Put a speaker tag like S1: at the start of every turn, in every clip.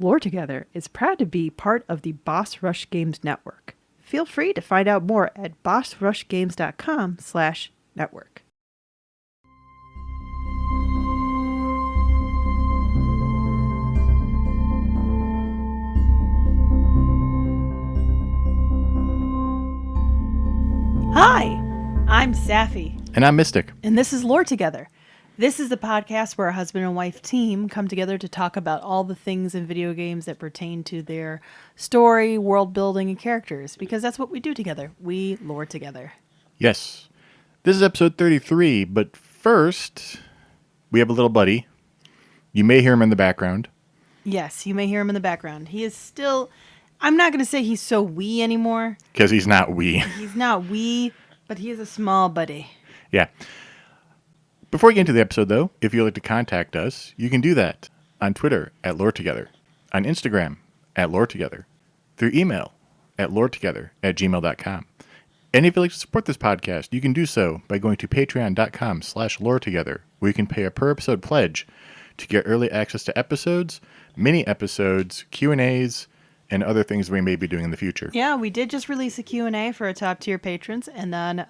S1: Lore Together is proud to be part of the Boss Rush Games Network. Feel free to find out more at bossrushgames.com/network. Hi, I'm Safi.
S2: And I'm Mystic.
S1: And this is Lore Together. This is the podcast where a husband and wife team come together to talk about all the things in video games that pertain to their story, world building, and characters, because that's what we do together. We lore together.
S2: Yes. This is episode 33, but first, we have a little buddy. You may hear him in the background.
S1: Yes, you may hear him in the background. He is still, I'm not going to say he's so wee anymore.
S2: Because he's not wee.
S1: He's not wee, but he is a small buddy.
S2: Yeah. Before we get into the episode, though, if you'd like to contact us, you can do that on Twitter at LoreTogether, on Instagram at LoreTogether, through email at loretogether@gmail.com. And if you'd like to support this podcast, you can do so by going to patreon.com/LoreTogether, where you can pay a per-episode pledge to get early access to episodes, mini-episodes, Q&As, and other things we may be doing in the future.
S1: Yeah, we did just release a Q&A for our top-tier patrons, and then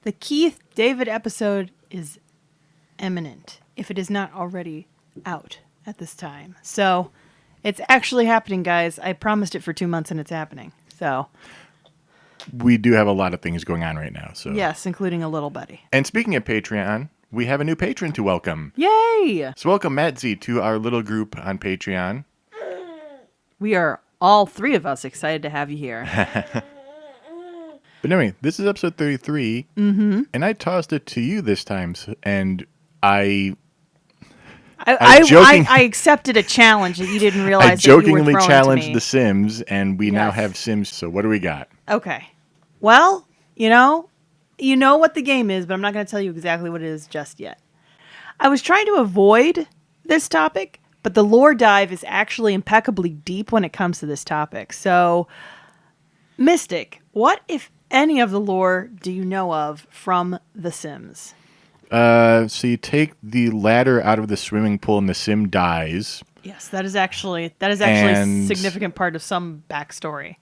S1: the Keith David episode is imminent, if it is not already out at this time. So it's actually happening, guys. I promised it for 2 months and it's happening. So
S2: We do have a lot of things going on right now. So
S1: yes, including a little buddy.
S2: And speaking of Patreon, we have a new patron to welcome.
S1: Yay!
S2: So welcome Matt Z to our little group on Patreon.
S1: We are all three of us excited to have you here.
S2: But anyway, this is episode 33, and I tossed it to you this time, and I
S1: accepted a challenge that you didn't realize.
S2: I jokingly
S1: that you were
S2: challenged The Sims, and we now have Sims. So what do we got?
S1: Okay. Well, you know what the game is, but I'm not going to tell you exactly what it is just yet. I was trying to avoid this topic, but the lore dive is actually impeccably deep when it comes to this topic. So, Mystic, what, if any of the lore do you know of from The Sims?
S2: So you take the ladder out of the swimming pool and the Sim dies.
S1: Yes, that is actually a significant part of some backstory.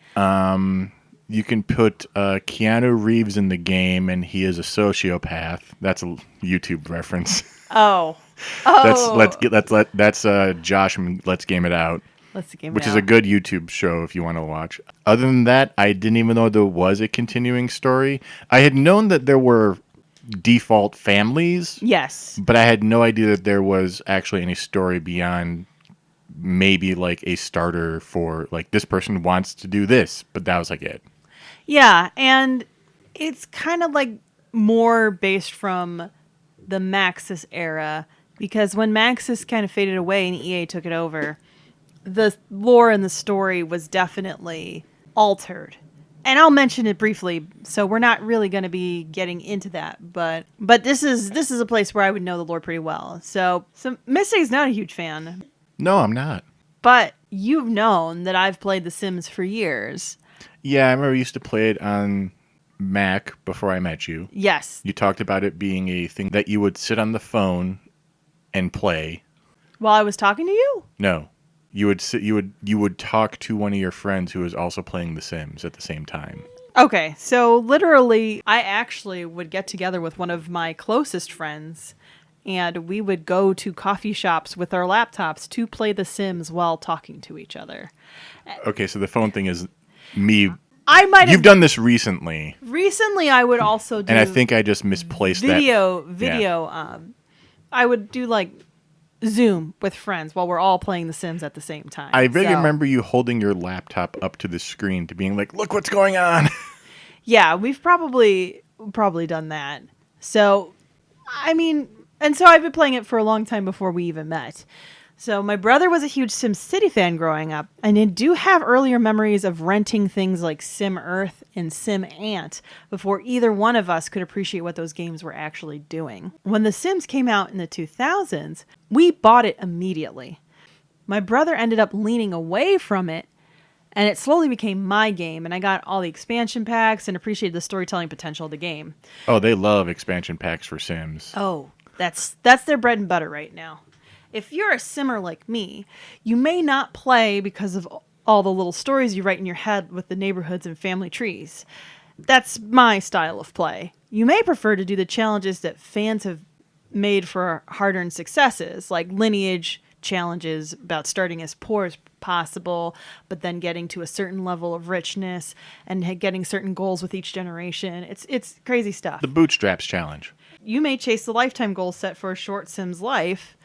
S2: You can put Keanu Reeves in the game, and he is a sociopath. That's a YouTube reference.
S1: Oh.
S2: That's Josh from Let's Game It Out. Which is a good YouTube show if you want to watch. Other than that, I didn't even know there was a continuing story. I had known that there were default families.
S1: Yes.
S2: But I had no idea that there was actually any story beyond maybe like a starter for like this person wants to do this, but that was like it.
S1: Yeah, and it's kind of like more based from the Maxis era, because when Maxis kind of faded away and EA took it over, the lore and the story was definitely altered. And I'll mention it briefly, so we're not really going to be getting into that, but this is a place where I would know the lore pretty well. So Mystic's not a huge fan.
S2: No, I'm not.
S1: But you've known that I've played The Sims for years.
S2: Yeah, I remember I used to play it on Mac before I met you.
S1: Yes.
S2: You talked about it being a thing that you would sit on the phone and play.
S1: While I was talking to you?
S2: No. You would talk to one of your friends who was also playing The Sims at the same time.
S1: Okay, so literally, I actually would get together with one of my closest friends, and we would go to coffee shops with our laptops to play The Sims while talking to each other.
S2: Okay, so the phone thing is me.
S1: You've
S2: done this recently.
S1: Recently, I would also do.
S2: And I think I just misplaced
S1: video.
S2: Yeah.
S1: I would do like Zoom with friends while we're all playing The Sims at the same time.
S2: I vaguely remember you holding your laptop up to the screen to being like, look what's going on.
S1: Yeah, we've probably done that. So, I mean, and so I've been playing it for a long time before we even met. So my brother was a huge SimCity fan growing up, and I do have earlier memories of renting things like Sim Earth and Sim Ant before either one of us could appreciate what those games were actually doing. When The Sims came out in the 2000s, we bought it immediately. My brother ended up leaning away from it, and it slowly became my game, and I got all the expansion packs and appreciated the storytelling potential of the game.
S2: Oh, they love expansion packs for Sims.
S1: Oh, that's their bread and butter right now. If you're a simmer like me, you may not play because of all the little stories you write in your head with the neighborhoods and family trees. That's my style of play. You may prefer to do the challenges that fans have made for hard-earned successes, like lineage challenges about starting as poor as possible, but then getting to a certain level of richness and getting certain goals with each generation. It's crazy stuff.
S2: The Bootstraps Challenge.
S1: You may chase the lifetime goal set for a short Sims life.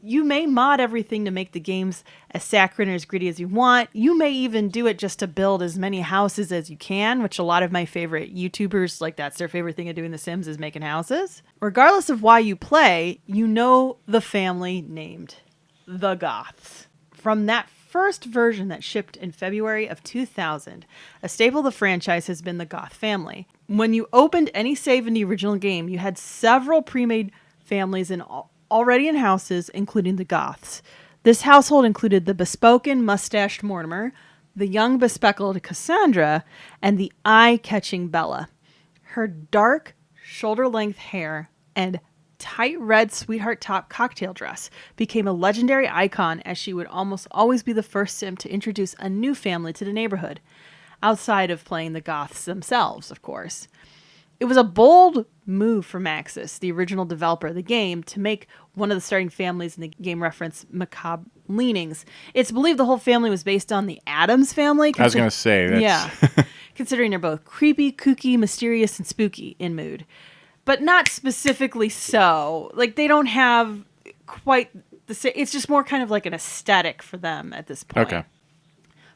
S1: You may mod everything to make the games as saccharine or as gritty as you want. You may even do it just to build as many houses as you can, which a lot of my favorite YouTubers, like that's their favorite thing to do in The Sims is making houses. Regardless of why you play, you know the family named the Goths. From that first version that shipped in February of 2000, a staple of the franchise has been the Goth family. When you opened any save in the original game, you had several pre-made families already in houses, including the Goths. This household included the bespoken mustached Mortimer, the young bespectacled Cassandra, and the eye-catching Bella. Her dark, shoulder-length hair and tight red sweetheart top cocktail dress became a legendary icon, as she would almost always be the first sim to introduce a new family to the neighborhood, outside of playing the Goths themselves, of course. It was a bold move for Maxis, the original developer of the game, to make one of the starting families in the game reference macabre leanings. It's believed the whole family was based on the Addams family.
S2: I was going to say. That's...
S1: Yeah. Considering they're both creepy, kooky, mysterious, and spooky in mood. But not specifically so. Like, they don't have quite the same. It's just more kind of like an aesthetic for them at this point.
S2: Okay.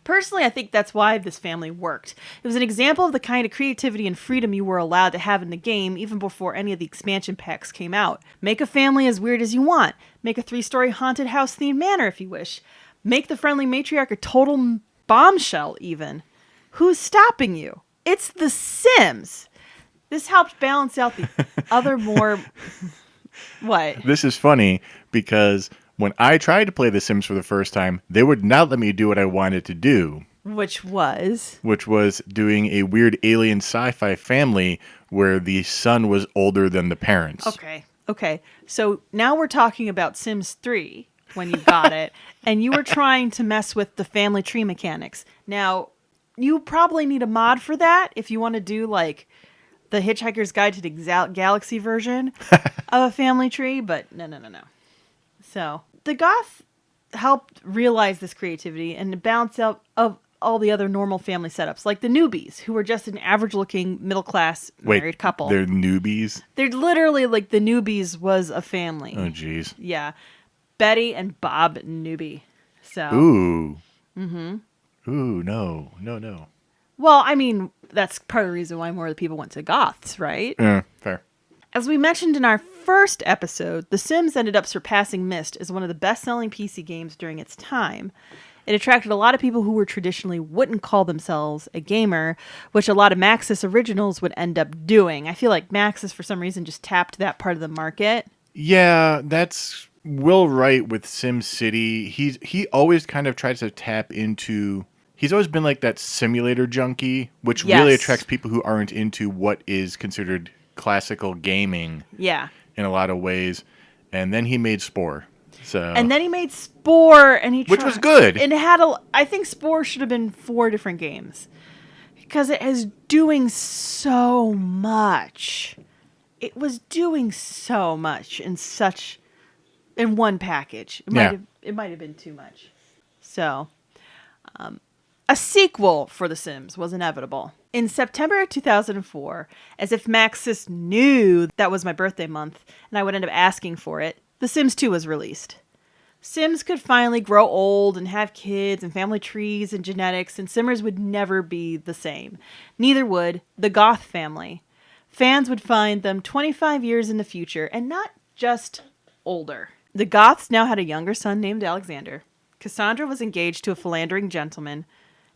S1: Personally, I think that's why this family worked. It was an example of the kind of creativity and freedom you were allowed to have in the game even before any of the expansion packs came out. Make a family as weird as you want. Make a 3-story haunted house themed manor if you wish. Make the friendly matriarch a total bombshell even. Who's stopping you? It's The Sims. This helped balance out the other more... What?
S2: This is funny because when I tried to play The Sims for the first time, they would not let me do what I wanted to do.
S1: Which was?
S2: Which was doing a weird alien sci-fi family where the son was older than the parents.
S1: Okay. So now we're talking about Sims 3 when you got it, and you were trying to mess with the family tree mechanics. Now, you probably need a mod for that if you want to do like the Hitchhiker's Guide to the Galaxy version of a family tree, but no. So the Goths helped realize this creativity and balance out of all the other normal family setups, like the newbies, who were just an average-looking middle-class married couple.
S2: They're newbies?
S1: They're literally like the newbies was a family.
S2: Oh, jeez.
S1: Yeah. Betty and Bob Newby. So.
S2: Ooh. Mm-hmm. Ooh, no.
S1: Well, I mean, that's part of the reason why more of the people went to Goths, right?
S2: Yeah, fair.
S1: As we mentioned in our first episode, The Sims ended up surpassing Myst as one of the best-selling PC games during its time. It attracted a lot of people who were traditionally wouldn't call themselves a gamer, which a lot of Maxis originals would end up doing. I feel like Maxis, for some reason, just tapped that part of the market.
S2: Yeah, that's Will Wright with SimCity. He always kind of tries to tap into... He's always been like that simulator junkie, which really attracts people who aren't into what is considered classical gaming.
S1: Yeah.
S2: In a lot of ways. And then he made Spore.
S1: And then he made Spore, and
S2: which was good.
S1: And I think Spore should have been 4 different games because it is doing so much. It was doing so much in one package. It might have been too much. So, a sequel for The Sims was inevitable. In September of 2004, as if Maxis knew that was my birthday month and I would end up asking for it, The Sims 2 was released. Sims could finally grow old and have kids and family trees and genetics, and Simmers would never be the same. Neither would the Goth family. Fans would find them 25 years in the future, and not just older. The Goths now had a younger son named Alexander. Cassandra was engaged to a philandering gentleman,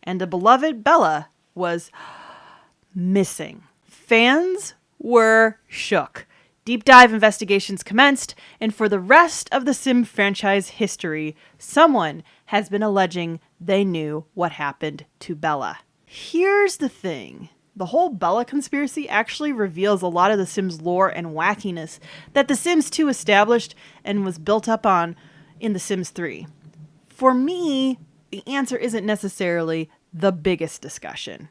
S1: and the beloved Bella was missing. Fans were shook. Deep dive investigations commenced, and for the rest of the Sim franchise history, someone has been alleging they knew what happened to Bella. Here's the thing. The whole Bella conspiracy actually reveals a lot of the Sims lore and wackiness that The Sims 2 established and was built up on in The Sims 3? For me, the answer isn't necessarily the biggest discussion.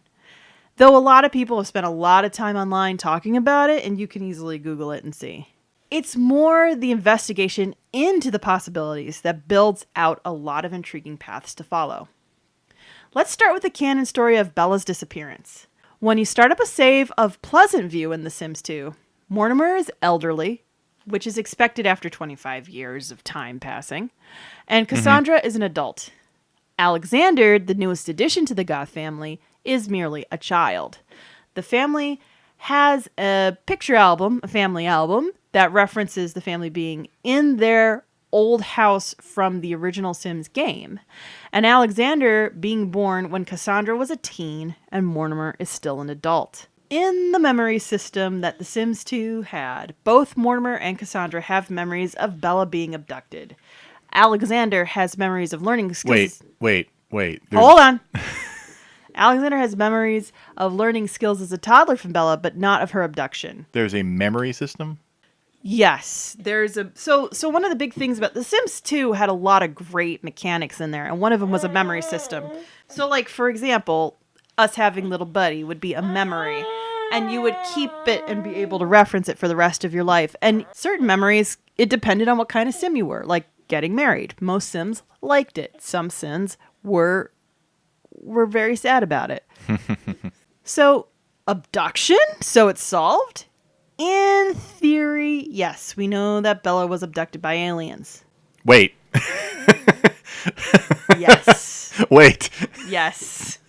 S1: Though a lot of people have spent a lot of time online talking about it, and you can easily Google it and see. It's more the investigation into the possibilities that builds out a lot of intriguing paths to follow. Let's start with the canon story of Bella's disappearance. When you start up a save of Pleasant View in The Sims 2, Mortimer is elderly, which is expected after 25 years of time passing, and Cassandra is an adult. Alexander, the newest addition to the Goth family, is merely a child. The family has a picture album, a family album, that references the family being in their old house from the original Sims game, and Alexander being born when Cassandra was a teen and Mortimer is still an adult. In the memory system that The Sims 2 had, both Mortimer and Cassandra have memories of Bella being abducted. Alexander has memories of learning skills.
S2: Wait.
S1: Hold on. Alexander has memories of learning skills as a toddler from Bella, but not of her abduction.
S2: There's a memory system?
S1: Yes, there's a so one of the big things about The Sims 2 had a lot of great mechanics in there, and one of them was a memory system. So, like, for example, us having little buddy would be a memory, and you would keep it and be able to reference it for the rest of your life. And certain memories, it depended on what kind of sim you were, like getting married. Most Sims liked it. Some Sims were very sad about it. So, abduction? So it's solved? In theory, yes. We know that Bella was abducted by aliens.
S2: Wait.
S1: Yes.
S2: Wait.
S1: Yes.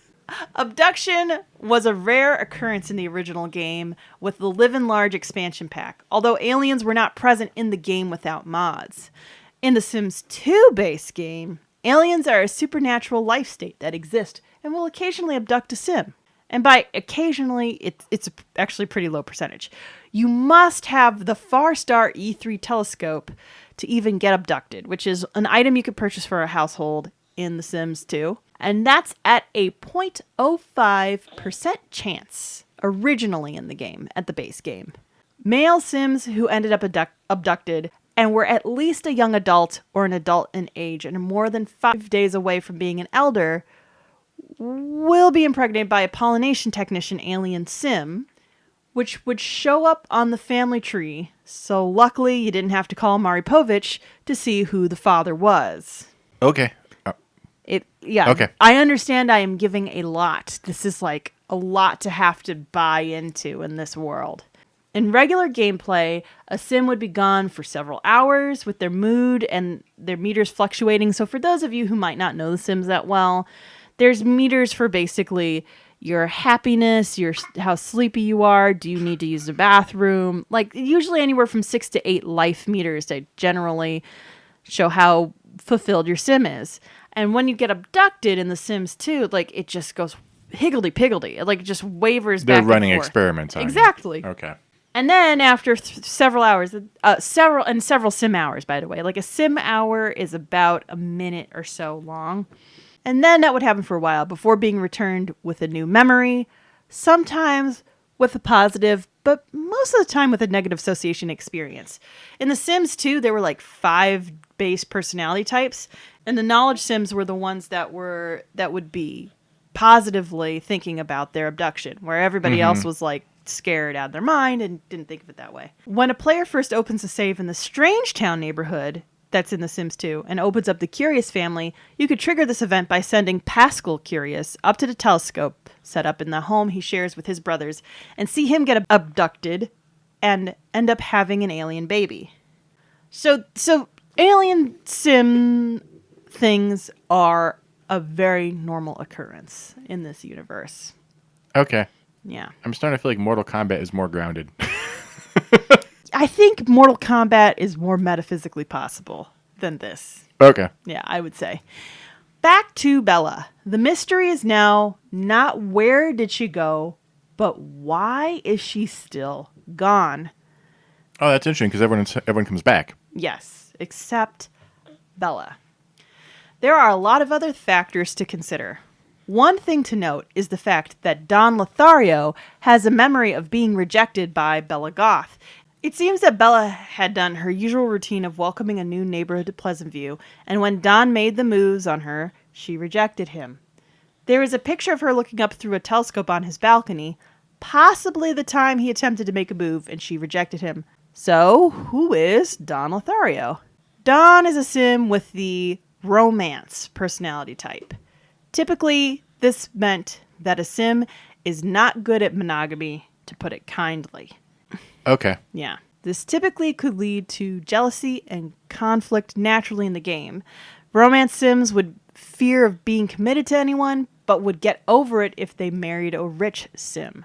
S1: Abduction was a rare occurrence in the original game with the Live and Large expansion pack, although aliens were not present in the game without mods. In the Sims 2 base game, aliens are a supernatural life state that exist and will occasionally abduct a Sim. And by occasionally, it's actually a pretty low percentage. You must have the Farstar E3 telescope to even get abducted, which is an item you could purchase for a household in The Sims 2. And that's at a 0.05% chance originally in the game, at the base game. Male Sims who ended up abducted and were at least a young adult or an adult in age and more than 5 days away from being an elder will be impregnated by a pollination technician alien Sim, which would show up on the family tree. So luckily you didn't have to call Maripovich to see who the father was.
S2: Okay. Okay.
S1: I understand I am giving a lot. This is like a lot to have to buy into in this world. In regular gameplay, a Sim would be gone for several hours with their mood and their meters fluctuating. So for those of you who might not know The Sims that well, there's meters for basically your happiness, how sleepy you are, do you need to use the bathroom, like usually anywhere from 6 to 8 life meters that generally show how fulfilled your Sim is. And when you get abducted in The Sims 2, like it just goes higgledy-piggledy. It like just wavers back and forth.
S2: They're running experiments on you.
S1: Exactly.
S2: Okay.
S1: And then after several hours, several Sim hours, by the way, like a Sim hour is about a minute or so long. And then that would happen for a while before being returned with a new memory, sometimes with a positive, but most of the time with a negative association experience. In The Sims 2, there were like 5 base personality types, and the knowledge Sims were the ones that would be positively thinking about their abduction, where everybody else was like scared out of their mind and didn't think of it that way. When a player first opens a save in the Strange Town neighborhood that's in The Sims 2 and opens up the Curious family, you could trigger this event by sending Pascal Curious up to the telescope set up in the home he shares with his brothers and see him get abducted and end up having an alien baby. So alien Sim things are a very normal occurrence in this universe.
S2: Okay.
S1: Yeah.
S2: I'm starting to feel like Mortal Kombat is more grounded.
S1: I think Mortal Kombat is more metaphysically possible than this.
S2: Okay.
S1: Yeah, I would say. Back to Bella. The mystery is now not where did she go, but why is she still gone?
S2: Oh, that's interesting because everyone comes back.
S1: Yes, except Bella. There are a lot of other factors to consider. One thing to note is the fact that Don Lothario has a memory of being rejected by Bella Goth. It seems that Bella had done her usual routine of welcoming a new neighborhood to Pleasant View, and when Don made the moves on her, she rejected him. There is a picture of her looking up through a telescope on his balcony, possibly the time he attempted to make a move and she rejected him. So, who is Don Lothario? Don is a sim with the romance personality type. Typically, this meant that a sim is not good at monogamy, to put it kindly.
S2: Okay.
S1: Yeah. This typically could lead to jealousy and conflict naturally in the game. Romance sims would fear of being committed to anyone, but would get over it if they married a rich sim.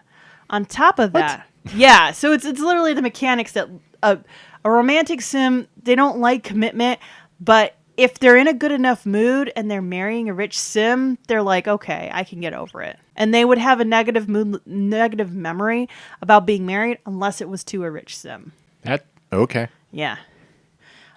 S1: On top of that, yeah, so it's literally the mechanics that a romantic sim, they don't like commitment, but if they're in a good enough mood and they're marrying a rich sim, they're like, okay, I can get over it. And they would have a negative memory about being married unless it was to a rich sim.
S2: Okay.
S1: Yeah.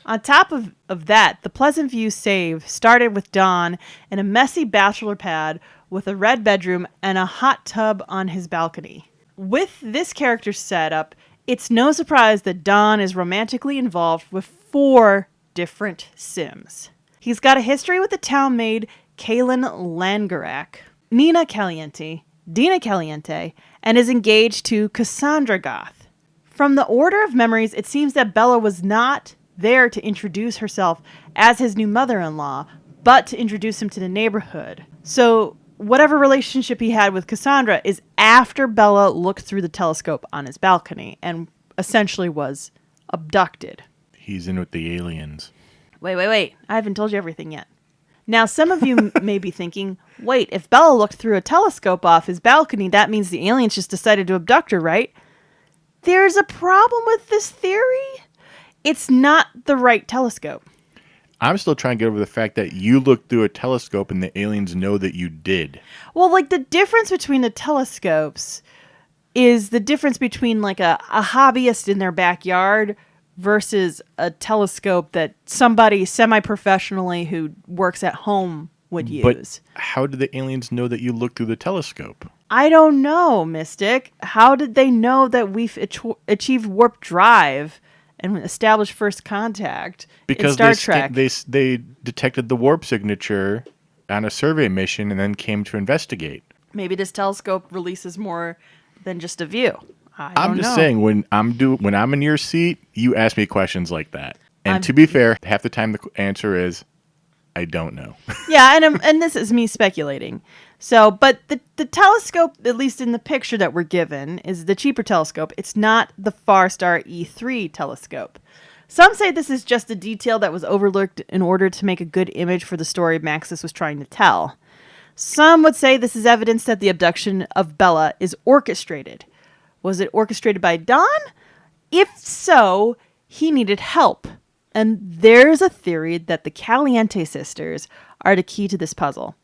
S1: On top of that, the Pleasant View save started with Don in a messy bachelor pad with a red bedroom and a hot tub on his balcony. With this character setup, it's no surprise that Don is romantically involved with 4 different sims. He's got a history with the town maid Kaylin Langerak, Nina Caliente, Dina Caliente, and is engaged to Cassandra Goth. From the order of memories, it seems that Bella was not there to introduce herself as his new mother-in-law, but to introduce him to the neighborhood. So whatever relationship he had with Cassandra is after Bella looked through the telescope on his balcony and essentially was abducted.
S2: He's in with the aliens.
S1: Wait. I haven't told you everything yet. Now, some of you may be thinking, wait, if Bella looked through a telescope off his balcony, that means the aliens just decided to abduct her, right? There's a problem with this theory. It's not the right telescope.
S2: I'm still trying to get over the fact that you looked through a telescope and the aliens know that you did.
S1: Well, like the difference between the telescopes is the difference between like a hobbyist in their backyard versus a telescope that somebody semi-professionally who works at home would use.
S2: But how did the aliens know that you looked through the telescope?
S1: I don't know, Mystic. How did they know that we've achieved warp drive and established first contact in Star Trek?
S2: They detected the warp signature on a survey mission and then came to investigate.
S1: Maybe this telescope releases more than just a view.
S2: I'm just saying, when I'm in your seat, you ask me questions like that. And to be fair, half the time the answer is, I don't know.
S1: Yeah, and this is me speculating. So, but the telescope, at least in the picture that we're given, is the cheaper telescope. It's not the Farstar E3 telescope. Some say this is just a detail that was overlooked in order to make a good image for the story Maxis was trying to tell. Some would say this is evidence that the abduction of Bella is orchestrated. Was it orchestrated by Don? If so, he needed help. And there's a theory that the Caliente sisters are the key to this puzzle.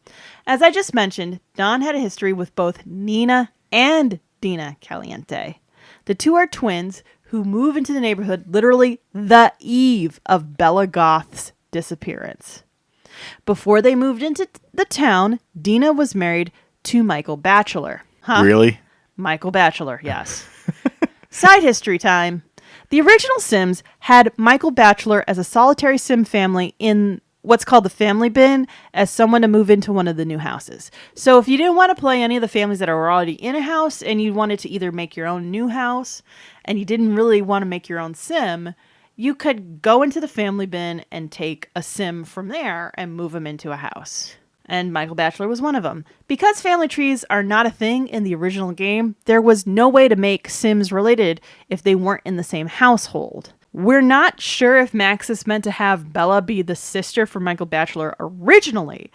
S1: As I just mentioned, Don had a history with both Nina and Dina Caliente. The two are twins who move into the neighborhood literally the eve of Bella Goth's disappearance. Before they moved into the town, Dina was married to Michael Batchelor. Huh?
S2: Really?
S1: Michael Batchelor, yes. Side history time. The original Sims had Michael Batchelor as a solitary Sim family in what's called the family bin as someone to move into one of the new houses. So if you didn't want to play any of the families that are already in a house and you wanted to either make your own new house and you didn't really want to make your own Sim, you could go into the family bin and take a Sim from there and move them into a house. And Michael Batchelor was one of them. Because family trees are not a thing in the original game, there was no way to make Sims related if they weren't in the same household. We're not sure if Maxis meant to have Bella be the sister for Michael Batchelor originally,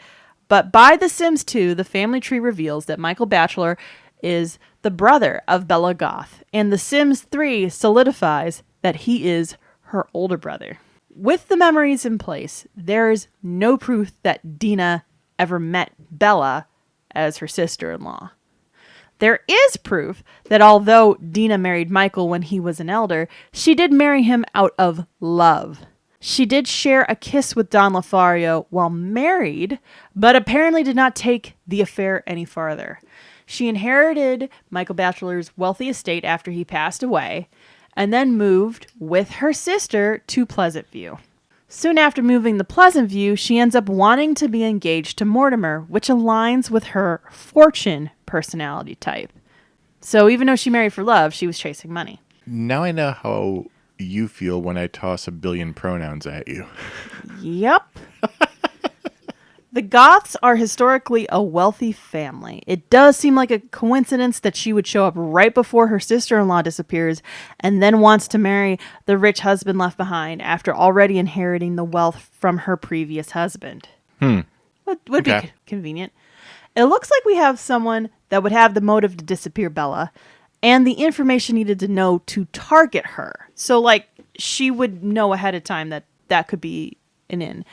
S1: but by The Sims 2, the family tree reveals that Michael Batchelor is the brother of Bella Goth, and The Sims 3 solidifies that he is her older brother. With the memories in place, there is no proof that Dina ever met Bella as her sister-in-law. There is proof that although Dina married Michael when he was an elder, she did marry him out of love. She did share a kiss with Don Lothario while married, but apparently did not take the affair any farther. She inherited Michael Batchelor's wealthy estate after he passed away, and then moved with her sister to Pleasant View. Soon after moving to Pleasant View, she ends up wanting to be engaged to Mortimer, which aligns with her fortune personality type. So even though she married for love, she was chasing money.
S2: Now I know how you feel when I toss a billion pronouns at you.
S1: Yep. The Goths are historically a wealthy family. It does seem like a coincidence that she would show up right before her sister-in-law disappears and then wants to marry the rich husband left behind after already inheriting the wealth from her previous husband. Would be convenient. It looks like we have someone that would have the motive to disappear Bella and the information needed to know to target her. So, like, she would know ahead of time that that could be an in.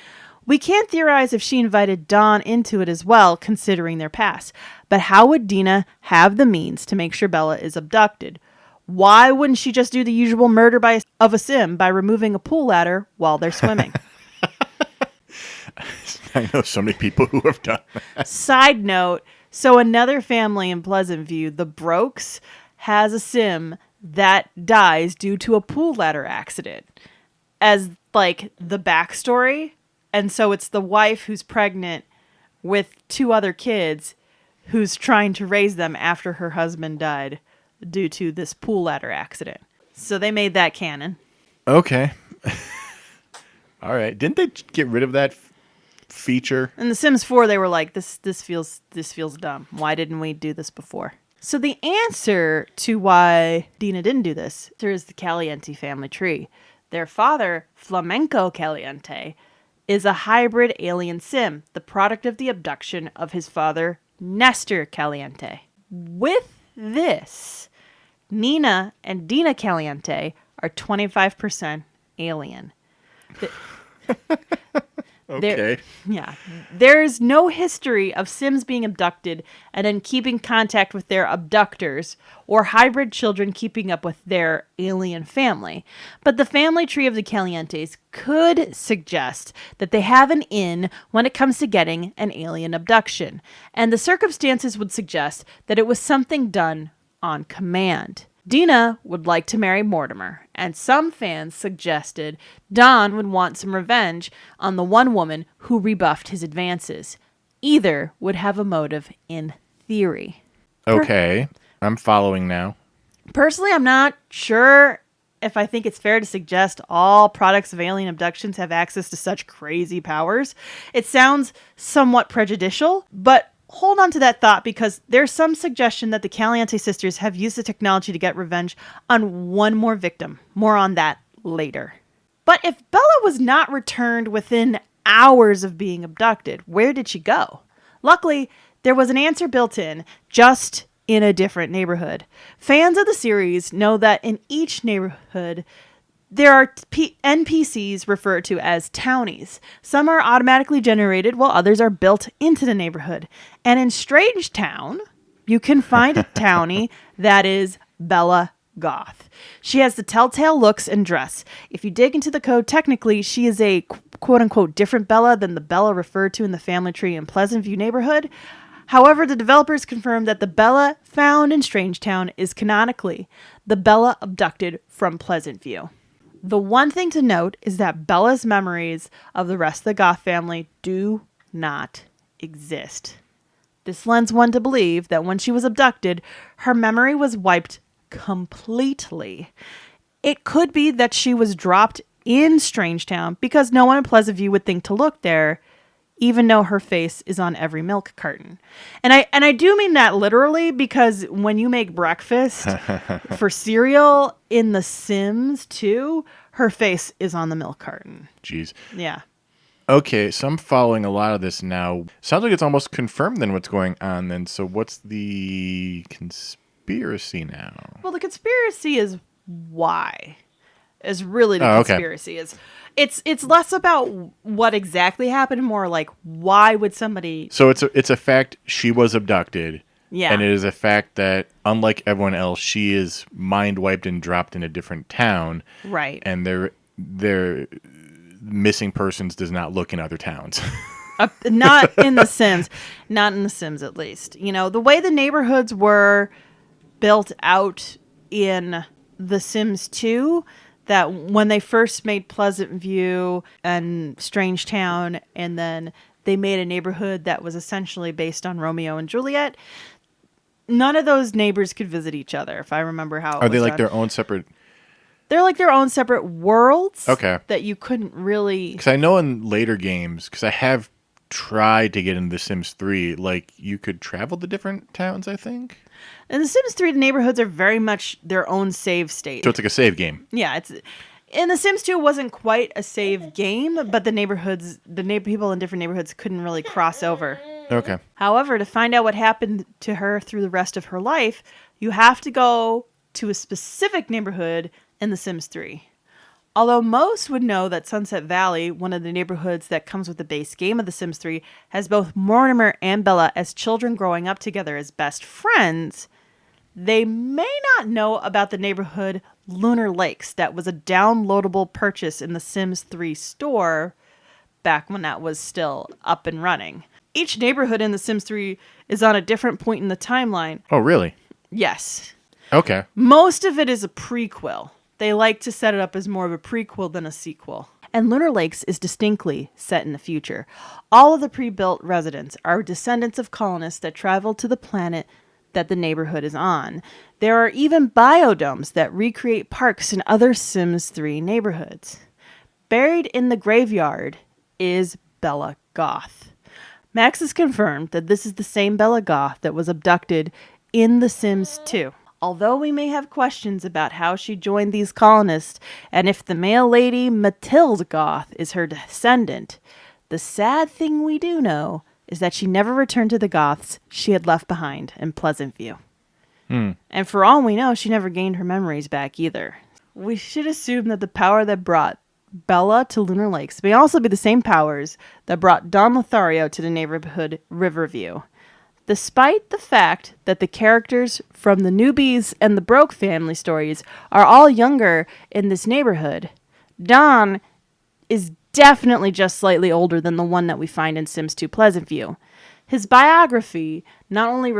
S1: We can't theorize if she invited Dawn into it as well, considering their past. But how would Dina have the means to make sure Bella is abducted? Why wouldn't she just do the usual murder of a sim by removing a pool ladder while they're swimming?
S2: I know so many people who have done that.
S1: Side note, so another family in Pleasant View, the Brokes, has a sim that dies due to a pool ladder accident as, like, the backstory. And so it's the wife who's pregnant with 2 other kids who's trying to raise them after her husband died due to this pool ladder accident. So they made that canon.
S2: Okay. All right. Didn't they get rid of that feature?
S1: In The Sims 4, they were like, this feels dumb. Why didn't we do this before? So the answer to why Dina didn't do this is the Caliente family tree. Their father, Flamenco Caliente, is a hybrid alien sim, the product of the abduction of his father, Nestor Caliente. With this, Nina and Dina Caliente are 25% alien.
S2: Okay.
S1: There's no history of Sims being abducted and then keeping contact with their abductors or hybrid children keeping up with their alien family. But the family tree of the Calientes could suggest that they have an in when it comes to getting an alien abduction. And the circumstances would suggest that it was something done on command. Dina would like to marry Mortimer, and some fans suggested Dawn would want some revenge on the one woman who rebuffed his advances. Either would have a motive in theory.
S2: Okay. I'm following now.
S1: Personally, I'm not sure if I think it's fair to suggest all products of alien abductions have access to such crazy powers. It sounds somewhat prejudicial, but hold on to that thought because there's some suggestion that the Caliente sisters have used the technology to get revenge on one more victim. More on that later. But if Bella was not returned within hours of being abducted, where did she go? Luckily, there was an answer built in, just in a different neighborhood. Fans of the series know that in each neighborhood, there are NPCs referred to as townies. Some are automatically generated while others are built into the neighborhood. And in Strange Town, you can find a townie that is Bella Goth. She has the telltale looks and dress. If you dig into the code, technically, she is a quote-unquote different Bella than the Bella referred to in the family tree in Pleasant View neighborhood. However, the developers confirmed that the Bella found in Strangetown is canonically the Bella abducted from Pleasant View. The one thing to note is that Bella's memories of the rest of the Goth family do not exist. This lends one to believe that when she was abducted, her memory was wiped completely. It could be that she was dropped in Strangetown because no one in Pleasant View would think to look there, even though her face is on every milk carton. And I do mean that literally because when you make breakfast for cereal in The Sims 2, her face is on the milk carton.
S2: Jeez.
S1: Yeah.
S2: Okay, so I'm following a lot of this now. Sounds like it's almost confirmed then what's going on then. So what's the conspiracy now?
S1: Well, the conspiracy is why. Is really the conspiracy is. It's less about what exactly happened, more like why would somebody.
S2: So it's a fact she was abducted.
S1: Yeah.
S2: And it is a fact that unlike everyone else, she is mind wiped and dropped in a different town.
S1: Right.
S2: And their missing persons does not look in other towns.
S1: Not in The Sims. Not in The Sims, at least. You know, the way the neighborhoods were built out in The Sims 2, that when they first made Pleasant View and Strange Town, and then they made a neighborhood that was essentially based on Romeo and Juliet, none of those neighbors could visit each other, if I remember how it
S2: Are
S1: was
S2: they like
S1: done.
S2: their own separate?
S1: They're like their own separate worlds.
S2: Okay.
S1: That you couldn't really...
S2: Because I know in later games, because I have tried to get into The Sims 3, like you could travel to different towns, I think.
S1: In The Sims 3, the neighborhoods are very much their own save state.
S2: So it's like a save game.
S1: Yeah, it's... In The Sims 2, it wasn't quite a save game, but people in different neighborhoods couldn't really cross over.
S2: Okay.
S1: However, to find out what happened to her through the rest of her life, you have to go to a specific neighborhood in The Sims 3. Although most would know that Sunset Valley, one of the neighborhoods that comes with the base game of The Sims 3, has both Mortimer and Bella as children growing up together as best friends, they may not know about the neighborhood Lunar Lakes that was a downloadable purchase in the Sims 3 store back when that was still up and running. Each neighborhood in The Sims 3 is on a different point in the timeline.
S2: Oh, really?
S1: Yes.
S2: Okay.
S1: Most of it is a prequel. They like to set it up as more of a prequel than a sequel. And Lunar Lakes is distinctly set in the future. All of the pre-built residents are descendants of colonists that traveled to the planet that the neighborhood is on. There are even biodomes that recreate parks in other Sims 3 neighborhoods. Buried in the graveyard is Bella Goth. Max has confirmed that this is the same Bella Goth that was abducted in The Sims 2. Although we may have questions about how she joined these colonists and if the male lady Mathilde Goth is her descendant, the sad thing we do know is that she never returned to the Goths she had left behind in Pleasant View. And for all we know, she never gained her memories back either. We should assume that the power that brought Bella to Lunar Lakes may also be the same powers that brought Don Lothario to the neighborhood Riverview. Despite the fact that the characters from the Newbies and the Broke Family stories are all younger in this neighborhood, Don is definitely just slightly older than the one that we find in Sims 2 Pleasant View. His biography not only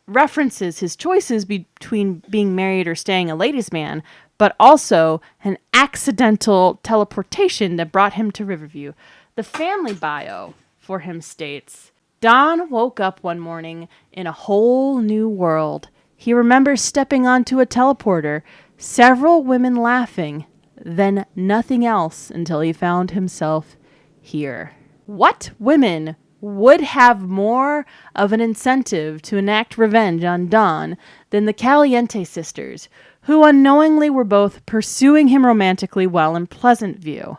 S1: references his choices between being married or staying a ladies' man, but also an accidental teleportation that brought him to Riverview. The family bio for him states, Don woke up one morning in a whole new world. He remembers stepping onto a teleporter, several women laughing, then nothing else until he found himself here. What women would have more of an incentive to enact revenge on Don than the Caliente sisters, who unknowingly were both pursuing him romantically while in Pleasant View?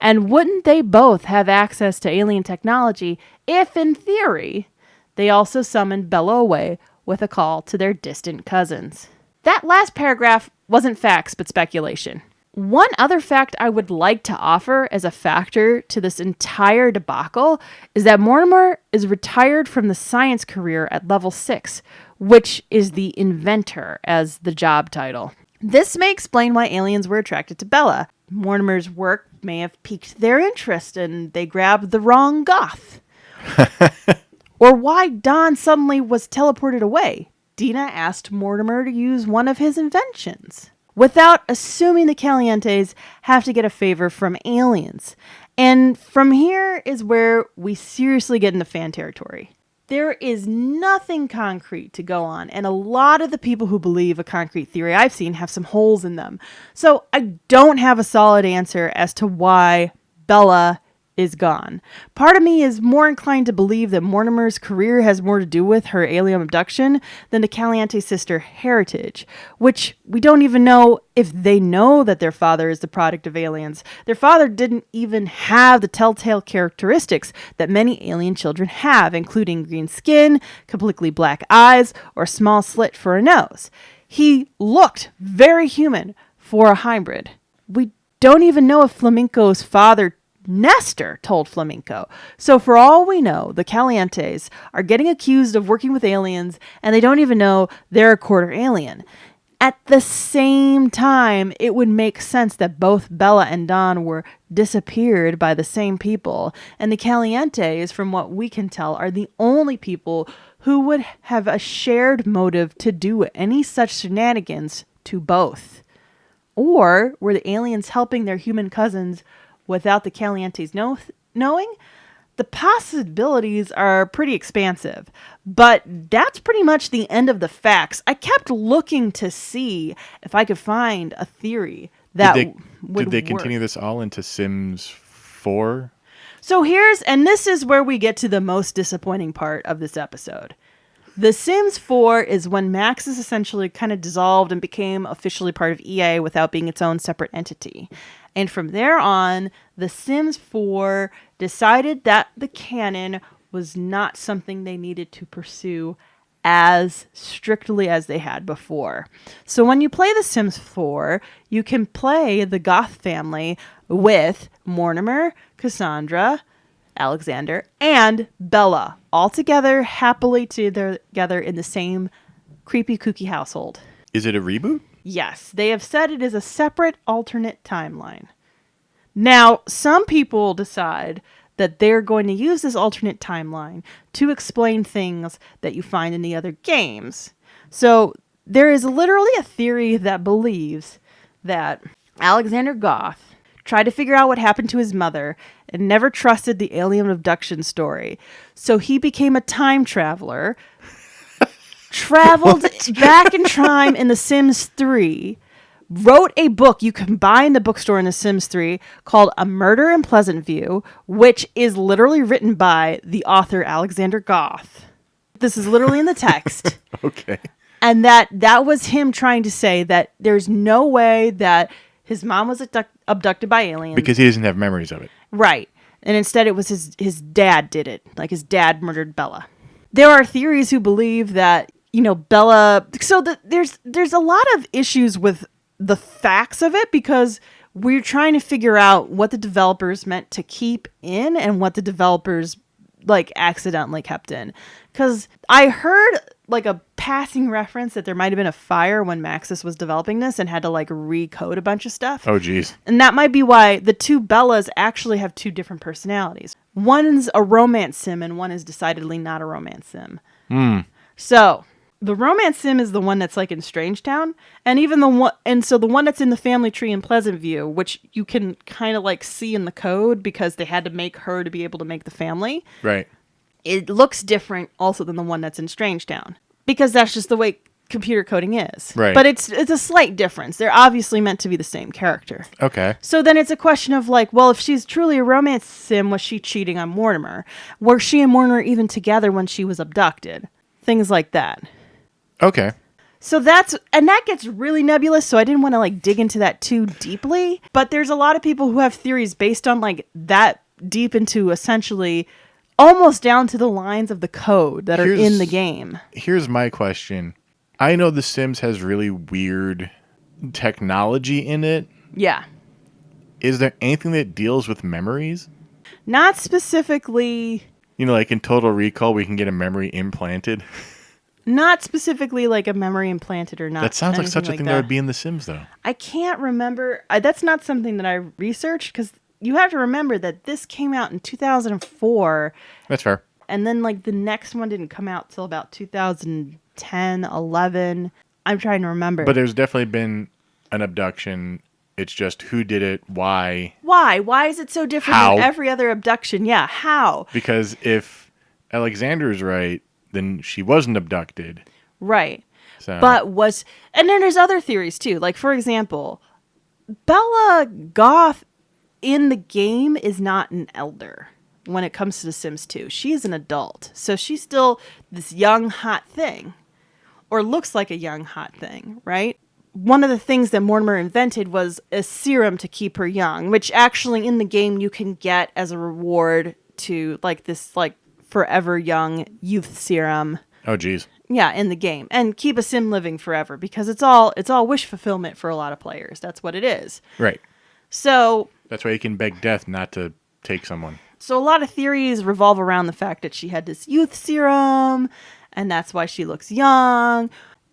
S1: And wouldn't they both have access to alien technology if, in theory, they also summoned Bella away with a call to their distant cousins? That last paragraph wasn't facts, but speculation. One other fact I would like to offer as a factor to this entire debacle is that Mortimer is retired from the science career at level 6, which is the inventor as the job title. This may explain why aliens were attracted to Bella. Mortimer's work may have piqued their interest and they grabbed the wrong goth. Or why Don suddenly was teleported away. Dina asked Mortimer to use one of his inventions, without assuming the Calientes have to get a favor from aliens. And from here is where we seriously get into fan territory. There is nothing concrete to go on, and a lot of the people who believe a concrete theory I've seen have some holes in them. So I don't have a solid answer as to why Bella is gone. Part of me is more inclined to believe that Mortimer's career has more to do with her alien abduction than the Caliente sister heritage, which we don't even know if they know that their father is the product of aliens. Their father didn't even have the telltale characteristics that many alien children have, including green skin, completely black eyes, or a small slit for a nose. He looked very human for a hybrid. We don't even know if Flamenco's father Nestor told Flamenco. So for all we know, the Calientes are getting accused of working with aliens and they don't even know they're a quarter alien. At the same time, it would make sense that both Bella and Don were disappeared by the same people, and the Calientes, from what we can tell, are the only people who would have a shared motive to do any such shenanigans to both. Or were the aliens helping their human cousins without the Calientes knowing? The possibilities are pretty expansive, but that's pretty much the end of the facts. I kept looking to see if I could find a theory that would
S2: Did they
S1: work.
S2: continue this all into Sims 4?
S1: So this is where we get to the most disappointing part of this episode. The Sims 4 is when Maxis essentially kind of dissolved and became officially part of EA without being its own separate entity. And from there on, The Sims 4 decided that the canon was not something they needed to pursue as strictly as they had before. So when you play The Sims 4, you can play the Goth family with Mortimer, Cassandra, Alexander, and Bella, all together happily together in the same creepy kooky household.
S2: Is it a reboot?
S1: Yes, they have said it is a separate alternate timeline. Now, some people decide that they're going to use this alternate timeline to explain things that you find in the other games. So there is literally a theory that believes that Alexander Goth tried to figure out what happened to his mother and never trusted the alien abduction story. So he became a time traveler, traveled back in time in The Sims 3, wrote a book you can buy in the bookstore in The Sims 3 called A Murder in Pleasant View, which is literally written by the author Alexander Goth. This is literally in the text.
S2: Okay.
S1: And that was him trying to say that there's no way that his mom was abducted by aliens.
S2: Because he doesn't have memories of it.
S1: Right. And instead it was his dad did it. Like his dad murdered Bella. There are theories who believe that, Bella... So there's a lot of issues with the facts of it because we're trying to figure out what the developers meant to keep in and what the developers accidentally kept in. Because I heard a passing reference that there might have been a fire when Maxis was developing this and had to recode a bunch of stuff.
S2: Oh, geez.
S1: And that might be why the two Bellas actually have two different personalities. One's a romance sim and one is decidedly not a romance sim. So the romance sim is the one that's in Strangetown, and even the one that's in the family tree in Pleasant View, which you can kind of see in the code because they had to make her to be able to make the family.
S2: Right.
S1: It looks different also than the one that's in Strangetown because that's just the way computer coding is.
S2: Right.
S1: But it's a slight difference. They're obviously meant to be the same character.
S2: Okay.
S1: So then it's a question of if she's truly a romance sim, was she cheating on Mortimer? Were she and Mortimer even together when she was abducted? Things like that.
S2: Okay.
S1: So that gets really nebulous, so I didn't want to dig into that too deeply. But there's a lot of people who have theories based on that deep into essentially almost down to the lines of the code that are in the game.
S2: Here's my question. I know The Sims has really weird technology in it.
S1: Yeah.
S2: Is there anything that deals with memories?
S1: Not specifically.
S2: In Total Recall, we can get a memory implanted.
S1: Not specifically a memory implanted or not.
S2: That sounds like such a thing that would be in The Sims, though.
S1: I can't remember. That's not something that I researched because you have to remember that this came out in 2004.
S2: That's fair.
S1: And then the next one didn't come out till about 2010, 11. I'm trying to remember.
S2: But there's definitely been an abduction. It's just who did it, why.
S1: Why? Why is it so different
S2: How?
S1: than every other abduction? Yeah, how?
S2: Because if Alexander's right, then she wasn't abducted.
S1: Right.
S2: So.
S1: But and then there's other theories too. For example, Bella Goth in the game is not an elder when it comes to The Sims 2. She is an adult. So she's still this young, hot thing. Or looks like a young, hot thing, right? One of the things that Mortimer invented was a serum to keep her young, which actually in the game you can get as a reward to this forever young youth serum.
S2: Oh, geez.
S1: Yeah, in the game. And keep a sim living forever because it's all wish fulfillment for a lot of players. That's what it is.
S2: Right.
S1: So
S2: that's why you can beg death not to take someone.
S1: So a lot of theories revolve around the fact that she had this youth serum and that's why she looks young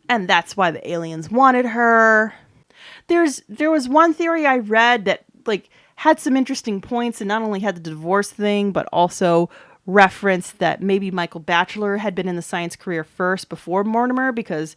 S1: and that's why the aliens wanted her. There was one theory I read that had some interesting points and not only had the divorce thing but also referenced that maybe Michael Batchelor had been in the science career first before Mortimer because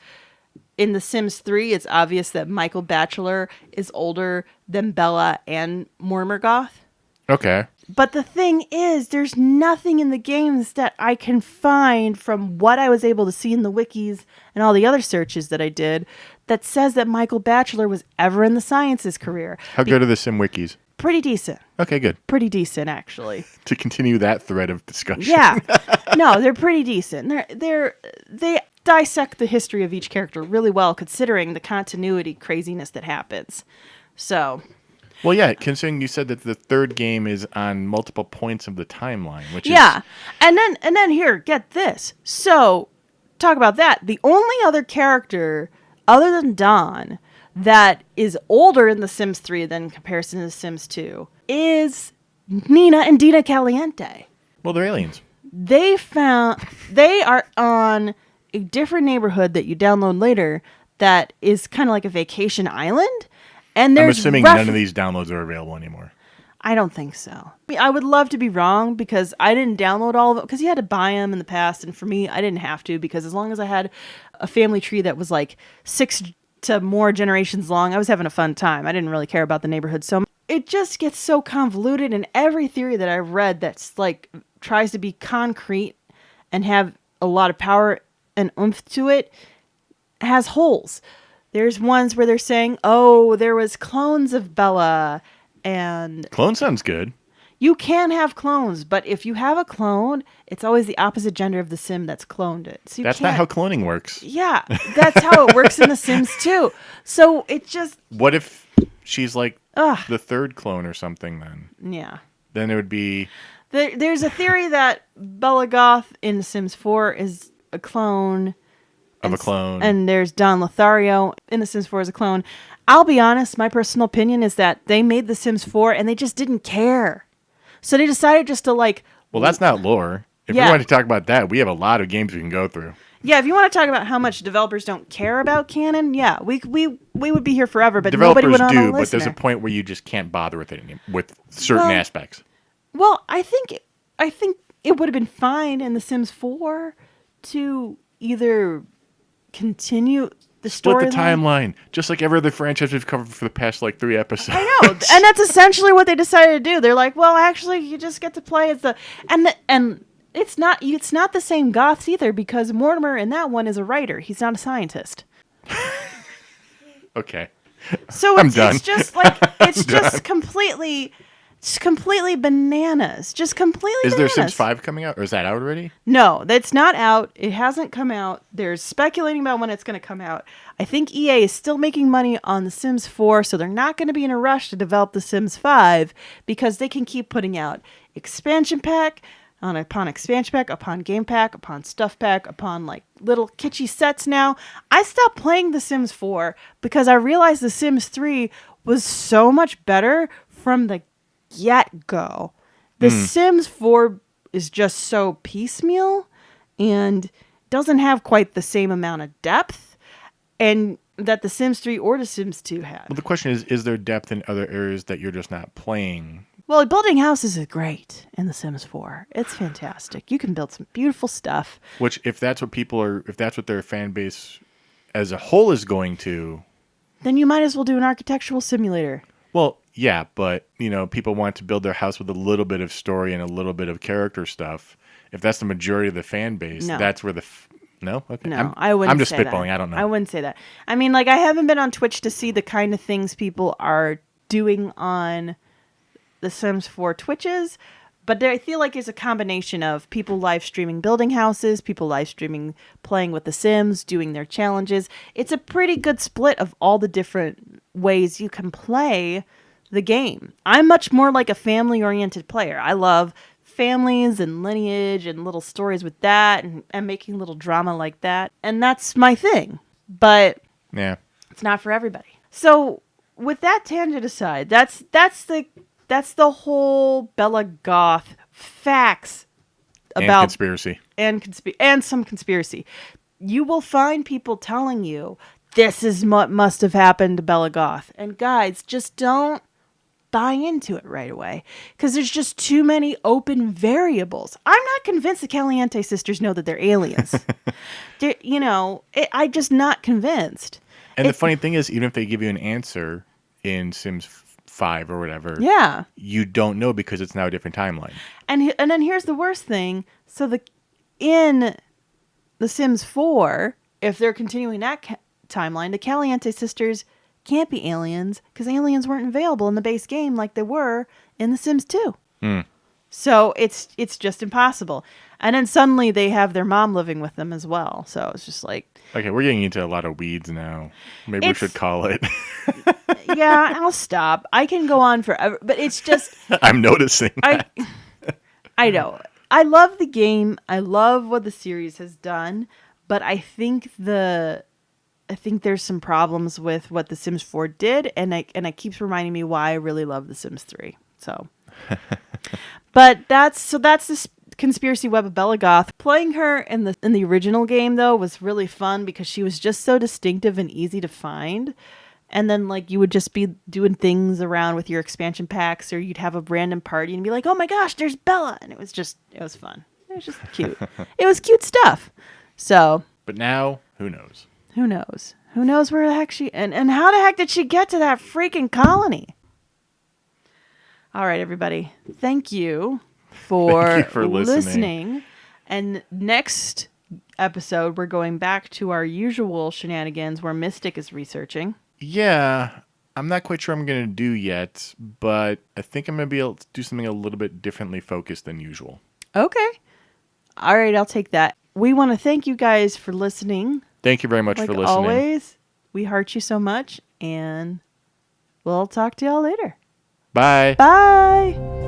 S1: in The Sims 3, it's obvious that Michael Batchelor is older than Bella and Mortimer Goth.
S2: Okay.
S1: But the thing is, there's nothing in the games that I can find from what I was able to see in the wikis and all the other searches that I did that says that Michael Batchelor was ever in the sciences career.
S2: How good are the Sim wikis?
S1: Pretty decent.
S2: Okay, good.
S1: Pretty decent, actually.
S2: To continue that thread of discussion.
S1: Yeah. No, they're pretty decent. They dissect the history of each character really well, considering the continuity craziness that happens. So...
S2: Well, yeah, considering you said that the third game is on multiple points of the timeline, which is...
S1: Yeah. And then here, get this. So, talk about that. The only other character, other than Don, that is older in The Sims 3 than in comparison to The Sims 2 is Nina and Dina Caliente.
S2: Well, they're aliens.
S1: They are on a different neighborhood that you download later that is kind of like a vacation island. And
S2: I'm assuming none of these downloads are available anymore.
S1: I don't think so. I mean, I would love to be wrong because I didn't download all of them because you had to buy them in the past. And for me, I didn't have to because as long as I had a family tree that was like 6 to more generations long, I was having a fun time. I didn't really care about the neighborhood. So it just gets so convoluted. And every theory that I've read that's like tries to be concrete and have a lot of power and oomph to it has holes. There's ones where they're saying, oh, there was clones of Bella, and...
S2: Clone sounds good.
S1: You can have clones, but if you have a clone, it's always the opposite gender of the sim that's cloned it. So
S2: that's not how cloning works.
S1: Yeah, that's how it works in The Sims too. So it just...
S2: What if she's like the third clone or something then?
S1: Yeah.
S2: Then it would be...
S1: There's a theory that Bella Goth in The Sims 4 is a clone...
S2: Of a clone.
S1: And there's Don Lothario in The Sims 4 as a clone. I'll be honest, my personal opinion is that they made The Sims 4 and they just didn't care. So they decided just to like...
S2: Well, that's not lore. If we want to talk about that, we have a lot of games we can go through.
S1: Yeah, if you want to talk about how much developers don't care about canon, yeah, we would be here forever, but
S2: developers
S1: nobody would want to listen.
S2: But there's a point where you just can't bother with it with certain aspects.
S1: Well, I think it would have been fine in The Sims 4 to either... continue the story.
S2: Split the timeline, just like every other franchise we've covered for the past like 3 episodes.
S1: I know, and that's essentially what they decided to do. They're like, well, actually, you just get to play as and it's not the same Goths either because Mortimer in that one is a writer. He's not a scientist.
S2: Okay,
S1: so it's just like it's just completely. It's completely bananas. Just completely
S2: bananas. Is there
S1: bananas.
S2: Sims 5 coming out? Or is that out already?
S1: No, that's not out. It hasn't come out. There's speculating about when it's going to come out. I think EA is still making money on The Sims 4, so they're not going to be in a rush to develop The Sims 5 because they can keep putting out expansion pack upon expansion pack, upon game pack, upon stuff pack, upon like little kitschy sets now. I stopped playing The Sims 4 because I realized The Sims 3 was so much better from the get-go. The Sims 4 is just so piecemeal and doesn't have quite the same amount of depth and that The Sims 3 or The Sims 2 had.
S2: Well, the question is there depth in other areas that you're just not playing?
S1: Well, building houses is great in The Sims 4. It's fantastic. You can build some beautiful stuff.
S2: Which, if that's what their fan base as a whole is going to...
S1: Then you might as well do an architectural simulator.
S2: Well, yeah, but, people want to build their house with a little bit of story and a little bit of character stuff. If that's the majority of the fan base, that's where no? Okay.
S1: No, I wouldn't.
S2: I'm just
S1: say
S2: spitballing.
S1: That.
S2: I don't know.
S1: I wouldn't say that. I mean, like, I haven't been on Twitch to see the kind of things people are doing on the Sims 4 Twitches, but I feel like it's a combination of people live streaming building houses, people live streaming playing with the Sims, doing their challenges. It's a pretty good split of all the different ways you can play the game. I'm much more like a family-oriented player. I love families and lineage and little stories with that and making little drama like that. And that's my thing. But
S2: yeah,
S1: it's not for everybody. So with that tangent aside, that's the whole Bella Goth facts about
S2: conspiracy
S1: and some conspiracy. You will find people telling you this is what must have happened to Bella Goth. And guys, just don't buy into it right away because there's just too many open variables. I'm not convinced the Caliente sisters know that they're aliens. I'm just not convinced.
S2: And the funny thing is, even if they give you an answer in Sims 5 or whatever,
S1: Yeah.
S2: you don't know because it's now a different timeline.
S1: And then here's the worst thing. So in The Sims 4, if they're continuing that timeline, the Caliente sisters can't be aliens because aliens weren't available in the base game like they were in The Sims 2. So it's just impossible. And then suddenly they have their mom living with them as well. So it's just like...
S2: Okay, we're getting into a lot of weeds now. Maybe we should call it.
S1: Yeah, I'll stop. I can go on forever, but it's just...
S2: I'm noticing that.
S1: I know. I love the game. I love what the series has done, but I think there's some problems with what The Sims 4 did, and it keeps reminding me why I really love The Sims 3. So, but that's this conspiracy web of Bella Goth. Playing her in the original game though was really fun because she was just so distinctive and easy to find. And then, like, you would just be doing things around with your expansion packs, or you'd have a random party and be like, oh my gosh, there's Bella. And it was fun. It was just cute. It was cute stuff. So.
S2: But now, who knows?
S1: Who knows? Who knows where the heck and how the heck did she get to that freaking colony? All right, everybody. Thank you for listening. And next episode, we're going back to our usual shenanigans where Mystic is researching.
S2: Yeah, I'm not quite sure I'm going to do yet, but I think I'm going to be able to do something a little bit differently focused than usual.
S1: Okay. All right, I'll take that. We want to thank you guys for listening.
S2: Thank you very much for listening. Like
S1: always, we heart you so much, and we'll talk to y'all later.
S2: Bye.
S1: Bye.